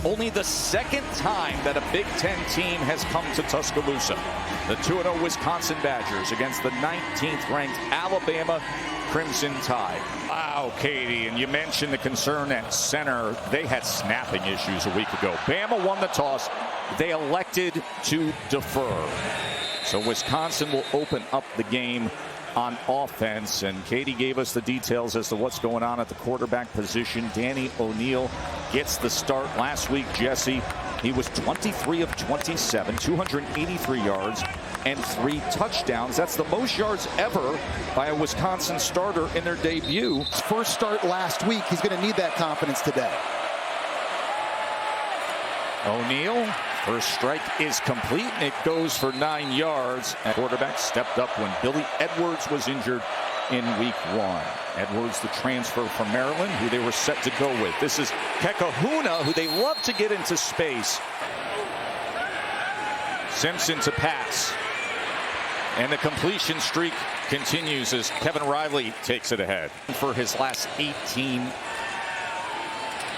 only the second time that a Big Ten team has come to Tuscaloosa. The 2-0 Wisconsin Badgers against the 19th ranked Alabama Crimson Tide. Wow, Katie, and you mentioned the concern at center. They had snapping issues a week ago. Bama won the toss. They elected to defer. So Wisconsin will open up the game on offense, and Katie gave us the details as to what's going on at the quarterback position. Danny O'Neal gets the start. Last week, Jesse, he was 23 of 27, 283 yards and 3 touchdowns. That's the most yards ever by a Wisconsin starter in their debut. His first start last week. He's going to need that confidence today. O'Neal, first strike is complete, and it goes for 9 yards. And quarterback stepped up when Billy Edwards was injured in week 1. Edwards, the transfer from Maryland, who they were set to go with. This is Kekahuna, who they love to get into space. Simpson to pass. And the completion streak continues as Kevin Riley takes it ahead. For his last 18.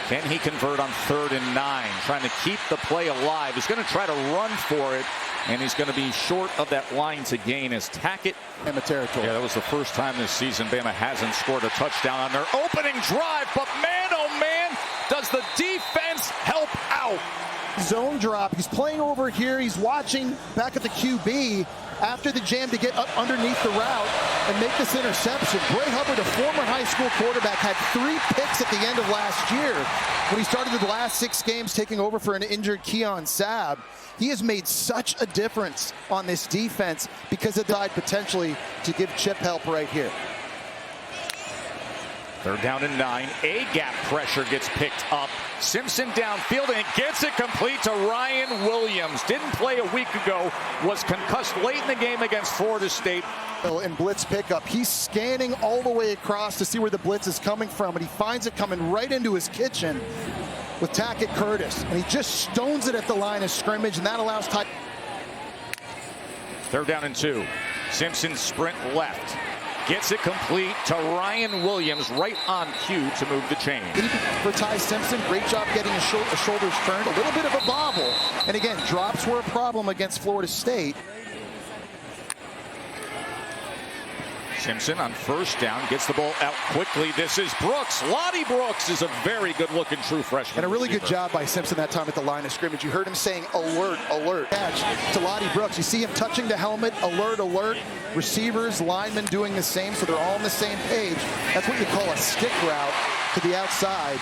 Can he convert on 3rd and 9? Trying to keep the play alive. He's going to try to run for it, and he's going to be short of that line to gain as Tackett. Bama territory. Yeah, that was the first time this season Bama hasn't scored a touchdown on their opening drive. But man, oh man, does the defense help out. Zone drop. He's playing over here. He's watching back at the QB after the jam to get up underneath the route and make this interception. Bray Hubbard, a former high school quarterback, had 3 picks at the end of last year when he started the last 6 games taking over for an injured Keon Sabb. He has made such a difference on this defense because it died potentially to give Chip help right here. 3rd down and 9. A-gap pressure gets picked up. Simpson downfield, and gets it complete to Ryan Williams. Didn't play a week ago. Was concussed late in the game against Florida State. In blitz pickup, he's scanning all the way across to see where the blitz is coming from, and he finds it coming right into his kitchen with Tackett Curtis, and he just stones it at the line of scrimmage, and that allows Ty. 3rd down and 2. Simpson sprint left. Gets it complete to Ryan Williams, right on cue to move the chain. For Ty Simpson, great job getting his shoulders turned. A little bit of a bobble. And again, drops were a problem against Florida State. Simpson on 1st down gets the ball out quickly. This is Brooks. Lottie Brooks is a very good-looking true freshman. And a really receiver. Good job by Simpson that time at the line of scrimmage. You heard him saying, alert, alert. Catch to Lottie Brooks. You see him touching the helmet, alert, alert. Receivers, linemen doing the same, so they're all on the same page. That's what you call a stick route to the outside.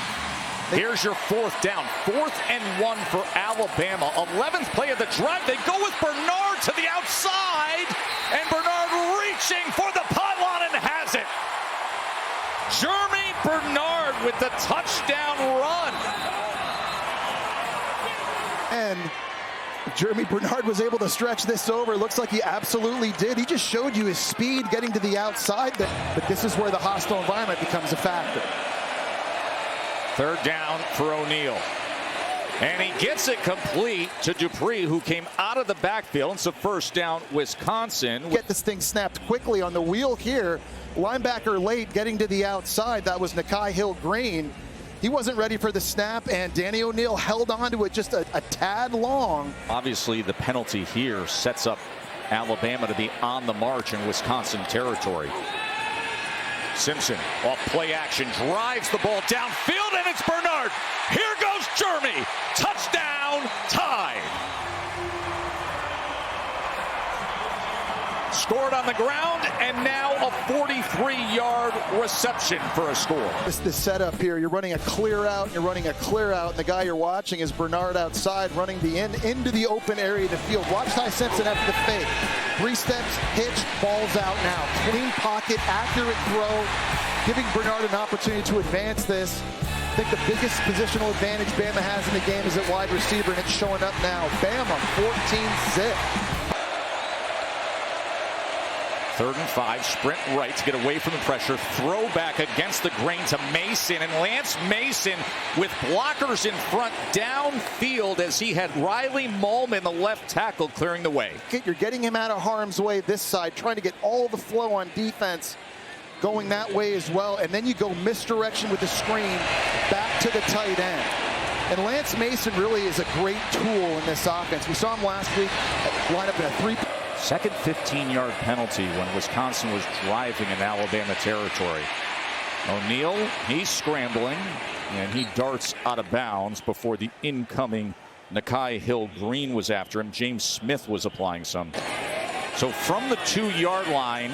Here's your 4th down. 4th and 1 for Alabama. 11th play of the drive. They go with Bernard to the outside. And Bernard reaching for the pylon and has it. Germie Bernard with the touchdown run. And Germie Bernard was able to stretch this over. Looks like he absolutely did. He just showed you his speed getting to the outside. But this is where the hostile environment becomes a factor. 3rd down for O'Neal. And he gets it complete to Dupree, who came out of the backfield. It's a 1st down, Wisconsin. Get this thing snapped quickly on the wheel here. Linebacker late getting to the outside. That was Nakai Hill-Green. He wasn't ready for the snap, and Danny O'Neal held on to it just a tad long. Obviously, the penalty here sets up Alabama to be on the march in Wisconsin territory. Simpson off play action, drives the ball downfield, and it's Bernard. Here goes Germie. Touchdown, Tide. Scored on the ground, and now a 43-yard reception for a score. The setup here, you're running a clear out, and the guy you're watching is Bernard outside running the into the open area of the field. Watch Ty Simpson after the fake. 3 steps, hitch, ball's out now. Clean pocket, accurate throw, giving Bernard an opportunity to advance this. I think the biggest positional advantage Bama has in the game is at wide receiver, and it's showing up now. Bama, 14-zip. 3rd and 5, sprint right to get away from the pressure. Throw back against the grain to Mason, and Lance Mason with blockers in front downfield as he had Riley Mullman, the left tackle, clearing the way. You're getting him out of harm's way this side, trying to get all the flow on defense going that way as well, and then you go misdirection with the screen back to the tight end. And Lance Mason really is a great tool in this offense. We saw him last week line up in a three. Second 15-yard penalty when Wisconsin was driving in Alabama territory. O'Neal, he's scrambling, and he darts out of bounds before the incoming Nakai Hill-Green was after him. James Smith was applying some. So from the 2-yard line,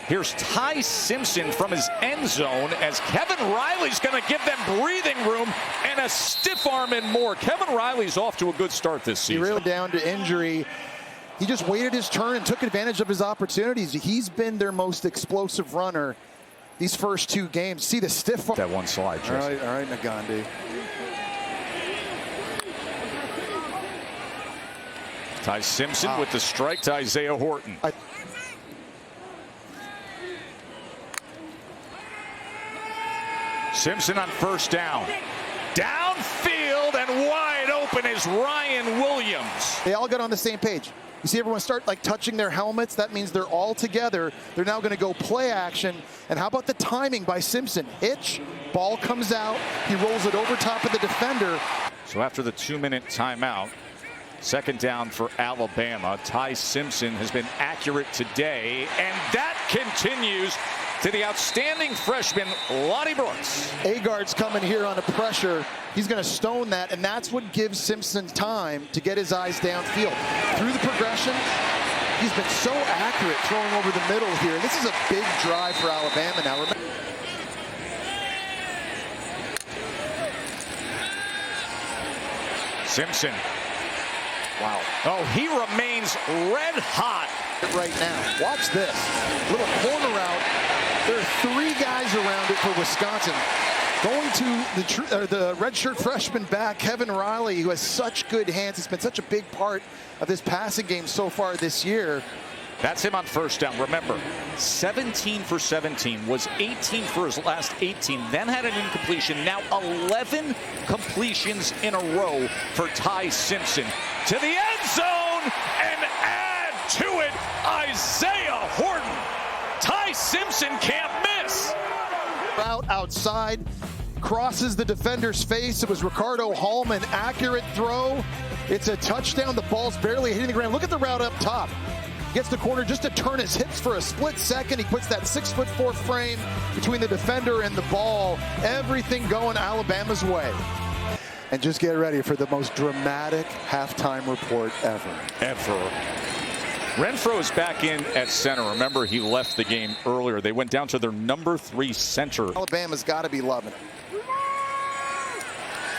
here's Ty Simpson from his end zone as Kevin Riley's going to give them breathing room and a stiff arm and more. Kevin Riley's off to a good start this season. He really down to injury. He just waited his turn and took advantage of his opportunities. He's been their most explosive runner these first 2 games. See the stiff arm. That one slide, Jesse. All right, Nagandi. Ty Simpson with the strike to Isaiah Horton. Simpson on first down. Downfield and wide open is Ryan Williams. They all got on the same page. You see everyone start like touching their helmets. That means they're all together. They're now going to go play action. And how about the timing by Simpson? Hitch, ball comes out. He rolls it over top of the defender. So after the 2-minute timeout, second down for Alabama. Ty Simpson has been accurate today, and that continues to the outstanding freshman, Lonnie Brooks. Agard's coming here on a pressure. He's going to stone that, and that's what gives Simpson time to get his eyes downfield. Through the progression, he's been so accurate throwing over the middle here. This is a big drive for Alabama now. Simpson. Wow. Oh, he remains red hot right now. Watch this. Little corner route. There are 3 guys around it for Wisconsin. Going to the redshirt freshman back, Kevin Riley, who has such good hands. He's been such a big part of this passing game so far this year. That's him on first down. Remember, 17 for 17, was 18 for his last 18, then had an incompletion. Now 11 completions in a row for Ty Simpson. To the end zone and add to it Isaiah Horton. Ty Simpson can't miss. Route outside, crosses the defender's face. It was Ricardo Hallman, accurate throw. It's a touchdown. The ball's barely hitting the ground. Look at the route up top. Gets the corner just to turn his hips for a split second. He puts that 6'4" frame between the defender and the ball. Everything going Alabama's way. And just get ready for the most dramatic halftime report ever. Renfro is back in at center. Remember, he left the game earlier. They went down to their number 3 center. Alabama's got to be loving it.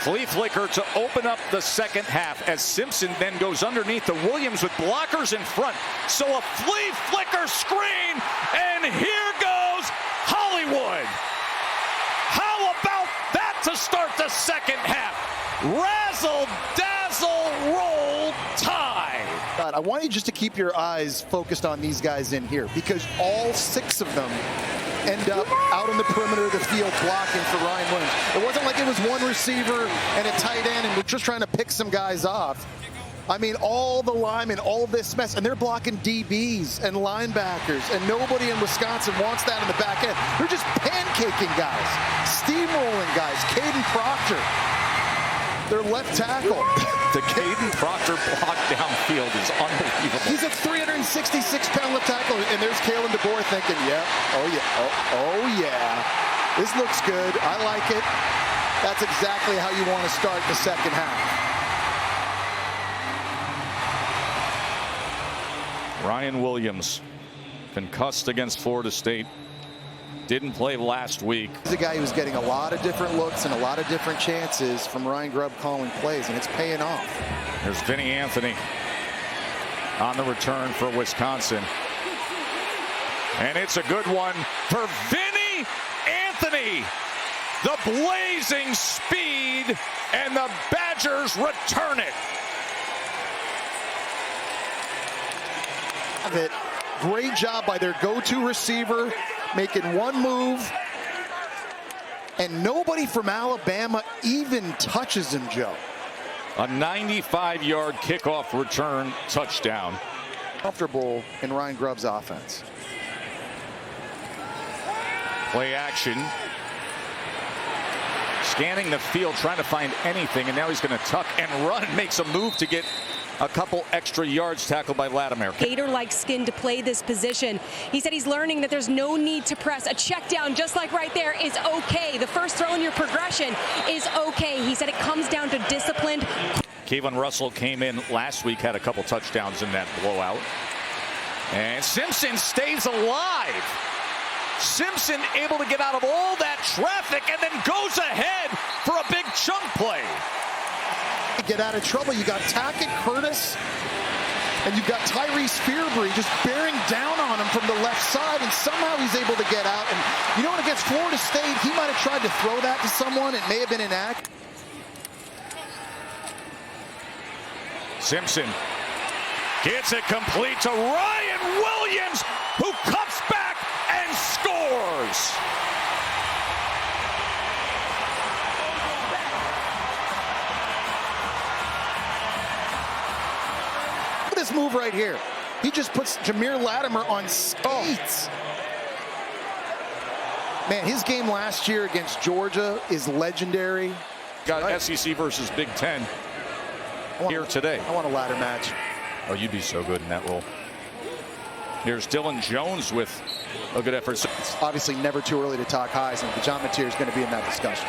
Flea flicker to open up the second half as Simpson then goes underneath the Williams with blockers in front. So a flea flicker screen, and here goes Hollywood. How about that to start the second half? Razzle, dazzle, roll, tide. God, I want you just to keep your eyes focused on these guys in here, because all 6 of them end up out on the perimeter of the field blocking for Ryan Williams. It wasn't like it was one receiver and a tight end and we're just trying to pick some guys off. I mean, all the linemen, all this mess, and they're blocking DBs and linebackers, and nobody in Wisconsin wants that in the back end. They're just pancaking guys, steamrolling guys. Caden Proctor, their left tackle. The Caden Proctor block downfield is unbelievable. He's a 366-pound left tackle, and there's Kalen DeBoer thinking, yeah, oh yeah, this looks good. I like it. That's exactly how you want to start the second half. Ryan Williams, concussed against Florida State. Didn't play last week. He's a guy who was getting a lot of different looks and a lot of different chances from Ryan Grubb calling plays, and it's paying off. There's Vinny Anthony on the return for Wisconsin. And it's a good one for Vinny Anthony. The blazing speed, and the Badgers return it. Great job by their go-to receiver, making one move, and nobody from Alabama even touches him, Joe. A 95-yard kickoff return touchdown. Comfortable in Ryan Grubb's offense. Play action. scanning the field, trying to find anything, and now he's going to tuck and run. Makes a move to get a couple extra yards, tackled by Latimer. Gator-like skin to play this position. He said he's learning that there's no need to press. A check down, just like right there, is okay. The first throw in your progression is okay. He said it comes down to discipline. Kayvon Russell came in last week, had a couple touchdowns in that blowout. And Simpson stays alive. Simpson able to get out of all that traffic and then goes ahead for a big chunk play. Get out of trouble. You got Tackett, Curtis, and you've got Tyrese Fearbury just bearing down on him from the left side, and somehow he's able to get out. And you know what, against Florida State, he might have tried to throw that to someone. It may have been an act. Simpson gets it complete to Ryan Williams, who cuts back and scores. This move right here. He just puts Jameer Latimer on skates. Man, his game last year against Georgia is legendary. Got SEC versus Big Ten here today. I want a ladder match. Oh, you'd be so good in that role. Here's Dylan Jones with a good effort. It's obviously never too early to talk highs, and John Mateer is going to be in that discussion.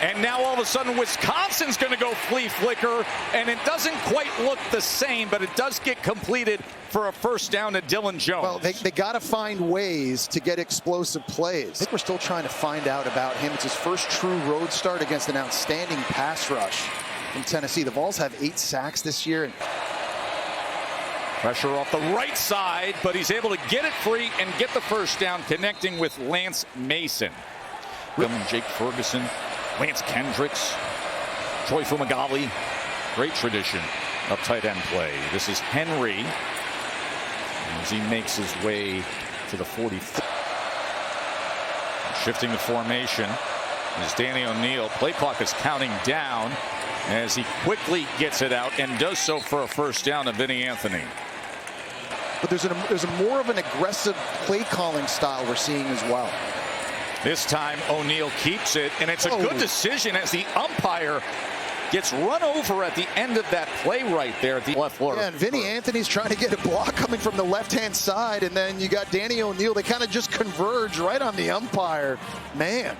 And now all of a sudden Wisconsin's going to go flea flicker, and it doesn't quite look the same, but it does get completed for a first down to Dylan Jones. Well, they got to find ways to get explosive plays. I think we're still trying to find out about him. It's his first true road start against an outstanding pass rush from Tennessee. The Vols have 8 sacks this year. Pressure off the right side, but he's able to get it free and get the first down, connecting with Lance Mason. Jake Ferguson, Lance Kendricks, Troy Fumagalli. Great tradition of tight end play. This is Henry as he makes his way to the 44. Shifting the formation is Danny O'Neal. Play clock is counting down as he quickly gets it out and does so for a first down to Vinny Anthony. But there's a more of an aggressive play calling style we're seeing as well. This time O'Neal keeps it, and it's a good decision as the umpire gets run over at the end of that play right there at the left floor. Yeah, and Vinny Anthony's trying to get a block coming from the left-hand side, and then you got Danny O'Neal. They kind of just converge right on the umpire. Man,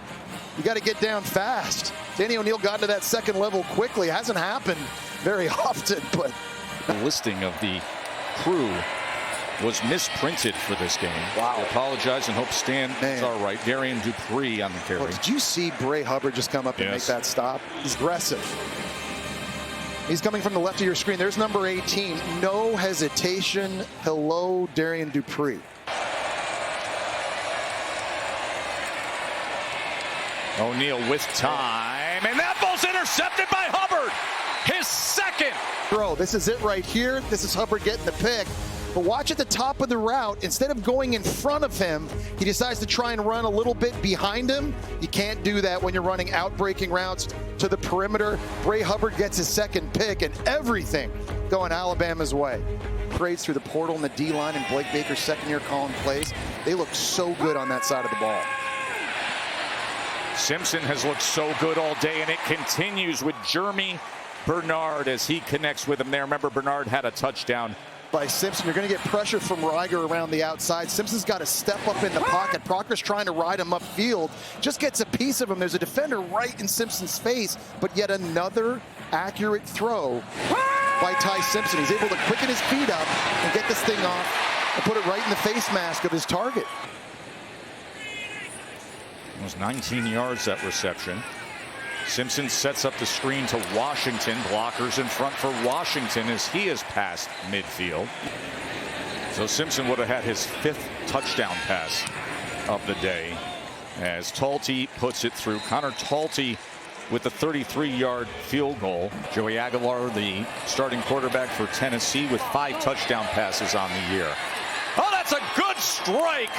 you got to get down fast. Danny O'Neal got to that second level quickly. It hasn't happened very often, but the listing of the crew was misprinted for this game. Wow. I apologize and hope Stan is all right. Darian Dupree on the carry. Well, did you see Bray Hubbard just come up and make that stop? He's aggressive. He's coming from the left of your screen. There's number 18. No hesitation. Hello, Darian Dupree. O'Neal with time, and that ball's intercepted by Hubbard. His second throw. This is it right here. This is Hubbard getting the pick. But watch at the top of the route. Instead of going in front of him, he decides to try and run a little bit behind him. You can't do that when you're running out-breaking routes to the perimeter. Bray Hubbard gets his second pick, and everything going Alabama's way. Grades through the portal and the D-line, and Blake Baker's second year calling plays. They look so good on that side of the ball. Simpson has looked so good all day, and it continues with Germie Bernard as he connects with him there. Remember, Bernard had a touchdown by Simpson. You're going to get pressure from Reiger around the outside. Simpson's got to step up in the pocket. Proctor's trying to ride him upfield. Just gets a piece of him. There's a defender right in Simpson's face, but yet another accurate throw by Ty Simpson. He's able to quicken his feet up and get this thing off and put it right in the face mask of his target. It was 19 yards, that reception. Simpson sets up the screen to Washington. Blockers in front for Washington as he is past midfield. So Simpson would have had his 5th touchdown pass of the day as Talty puts it through. Connor Talty with the 33-yard field goal. Joey Aguilar, the starting quarterback for Tennessee, with 5 touchdown passes on the year. Oh, that's a good strike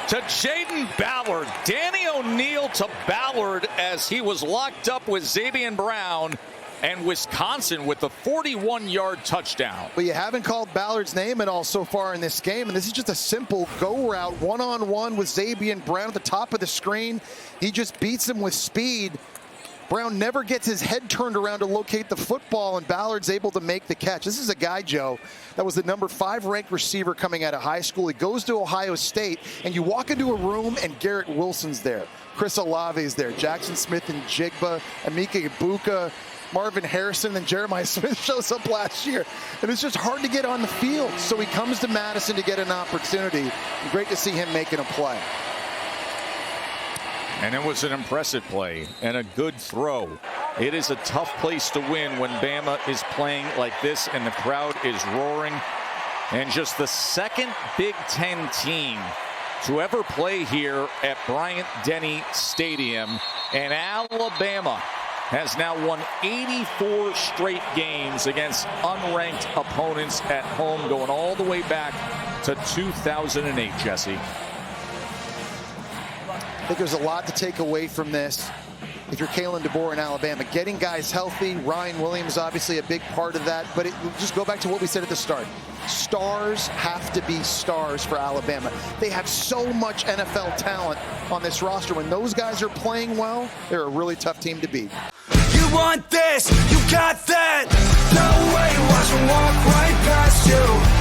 to Jaden Ballard. Danny O'Neal to Ballard as he was locked up with Xavier Brown, and Wisconsin with the 41-yard touchdown. But you haven't called Ballard's name at all so far in this game, and this is just a simple go route, one-on-one with Xavier Brown at the top of the screen. He just beats him with speed. Brown never gets his head turned around to locate the football, and Ballard's able to make the catch. This is a guy, Joe, that was the number 5 ranked receiver coming out of high school. He goes to Ohio State, and you walk into a room, and Garrett Wilson's there. Chris Olave's there. Jackson Smith and Jigba, Emeka Ibuka, Marvin Harrison, and Jeremiah Smith shows up last year. And it's just hard to get on the field. So he comes to Madison to get an opportunity. Great to see him making a play. And it was an impressive play and a good throw. It is a tough place to win when Bama is playing like this and the crowd is roaring. And just the second Big Ten team to ever play here at Bryant-Denny Stadium. And Alabama has now won 84 straight games against unranked opponents at home, going all the way back to 2008, Jesse. I think there's a lot to take away from this. If you're Kalen DeBoer in Alabama, getting guys healthy, Ryan Williams obviously a big part of that, but just go back to what we said at the start. Stars have to be stars for Alabama. They have so much NFL talent on this roster. When those guys are playing well, they're a really tough team to beat. You want this, you got that. No way, watch them walk right past you.